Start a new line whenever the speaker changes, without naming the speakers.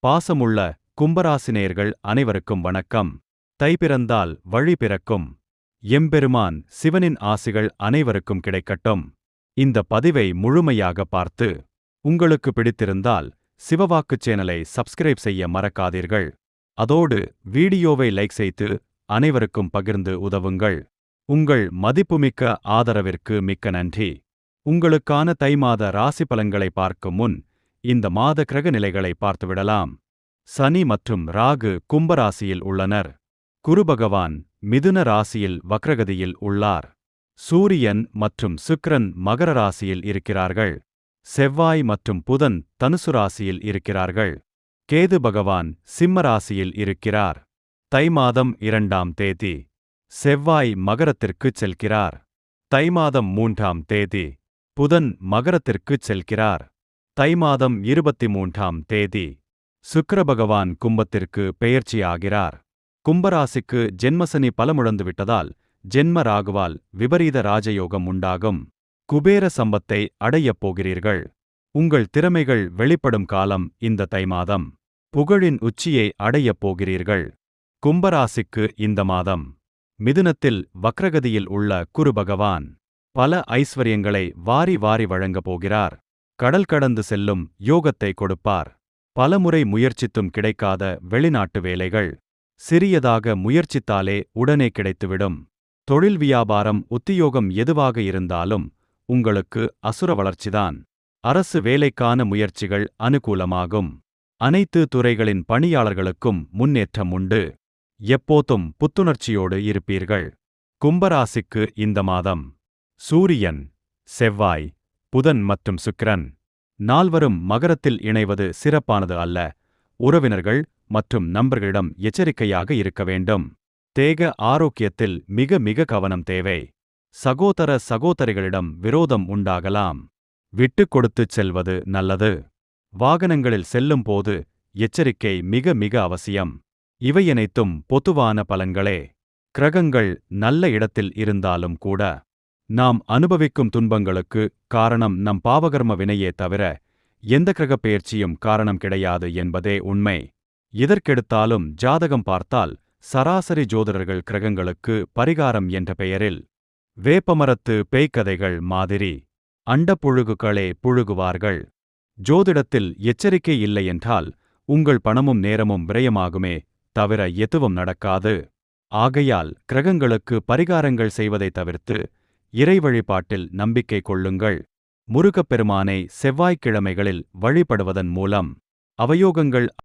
பாசமுள்ள கும்பராசினியர்கள் அனைவருக்கும் வணக்கம். தை பிறந்தால் வழி பிறக்கும். எம்பெருமான் சிவனின் ஆசிகள் அனைவருக்கும் கிடைக்கட்டும். இந்த பதிவை முழுமையாக பார்த்து உங்களுக்கு பிடித்திருந்தால் சிவவாக்கு சேனலை சப்ஸ்கிரைப் செய்ய மறக்காதீர்கள். அதோடு வீடியோவை லைக் செய்து அனைவருக்கும் பகிர்ந்து உதவுங்கள். உங்கள் மதிப்புமிக்க ஆதரவிற்கு மிக்க நன்றி. உங்களுக்கான தை மாத ராசி பலன்களை பார்க்கும் முன் இந்த மாத கிரக நிலைகளை பார்த்துவிடலாம். சனி மற்றும் ராகு கும்பராசியில் உள்ளனர். குரு பகவான் மிதுன ராசியில் வக்ரகதியில் உள்ளார். சூரியன் மற்றும் சுக்கிரன் மகர ராசியில் இருக்கிறார்கள். செவ்வாய் மற்றும் புதன் தனுசு ராசியில் இருக்கிறார்கள். கேது பகவான் சிம்ம ராசியில் இருக்கிறார். தை மாதம் 2ஆம் தேதி செவ்வாய் மகரத்திற்குச் செல்கிறார். தை மாதம் 3ஆம் தேதி புதன் மகரத்திற்குச் செல்கிறார். தை மாதம் 23ஆம் தேதி சுக்கிர பகவான் கும்பத்திற்கு பெயர்ச்சியாகிறார். கும்பராசிக்கு ஜென்மசனி பலமுழந்துவிட்டதால் ஜென்ம ராகுவால் விபரீத ராஜயோகம் உண்டாகும். குபேர சம்பத்தை அடையப் போகிறீர்கள். உங்கள் திறமைகள் வெளிப்படும் காலம் இந்த தை மாதம். புகழின் உச்சியை அடையப் போகிறீர்கள். கும்பராசிக்கு இந்த மாதம் மிதுனத்தில் வக்ரகதியில் உள்ள குரு பகவான் பல ஐஸ்வர்யங்களை வாரி வாரி வழங்கப் போகிறார். கடல் கடந்து செல்லும் யோகத்தை கொடுப்பார். பலமுறை முயற்சித்தும் கிடைக்காத வெளிநாட்டு வேலைகள் சிறியதாக முயற்சித்தாலே உடனே கிடைத்துவிடும். தொழில் வியாபாரம் உத்தியோகம் எதுவாக இருந்தாலும் உங்களுக்கு அசுர வளர்ச்சிதான். அரசு வேலைக்கான முயற்சிகள் அனுகூலமாகும். அனைத்து துறைகளின் பணியாளர்களுக்கும் முன்னேற்றம் உண்டு. எப்போதும் புத்துணர்ச்சியோடு இருப்பீர்கள். கும்பராசிக்கு இந்த மாதம் சூரியன், செவ்வாய், புதன் மற்றும் சுக்கிரன் நால்வரும் மகரத்தில் இணைவது சிறப்பானது அல்ல. உறவினர்கள் மற்றும் நண்பர்களிடம் எச்சரிக்கையாக இருக்க வேண்டும். தேக ஆரோக்கியத்தில் மிக மிக கவனம் தேவை. சகோதர சகோதரிகளிடம் விரோதம் உண்டாகலாம். விட்டுக் கொடுத்துச் செல்வது நல்லது. வாகனங்களில் செல்லும் போது எச்சரிக்கை மிக மிக அவசியம். இவையனைத்தும் பொதுவான பலன்களே. கிரகங்கள் நல்ல இடத்தில் இருந்தாலும் கூட நாம் அனுபவிக்கும் துன்பங்களுக்கு காரணம் நம் பாவகர்ம வினையே தவிர எந்த கிரகப் பெயர்ச்சியும் காரணம் கிடையாது என்பதே உண்மை. எதற்கெடுத்தாலும் ஜாதகம் பார்த்தால் சராசரி ஜோதிடர்கள் கிரகங்களுக்கு பரிகாரம் என்ற பெயரில் வேப்பமரத்து பேய்க்கதைகள் மாதிரி அண்டப்புழுகுகளே புழுகுவார்கள். ஜோதிடத்தில் எச்சரிக்கை இல்லையென்றால் உங்கள் பணமும் நேரமும் விரயமாகுமே தவிர எதுவும் நடக்காது. ஆகையால் கிரகங்களுக்கு பரிகாரங்கள் செய்வதை தவிர்த்து இறை வழிபாட்டில் நம்பிக்கை கொள்ளுங்கள். முருகப்பெருமானை செவ்வாய்க்கிழமைகளில் வழிபடுவதன் மூலம் அவயோகங்கள்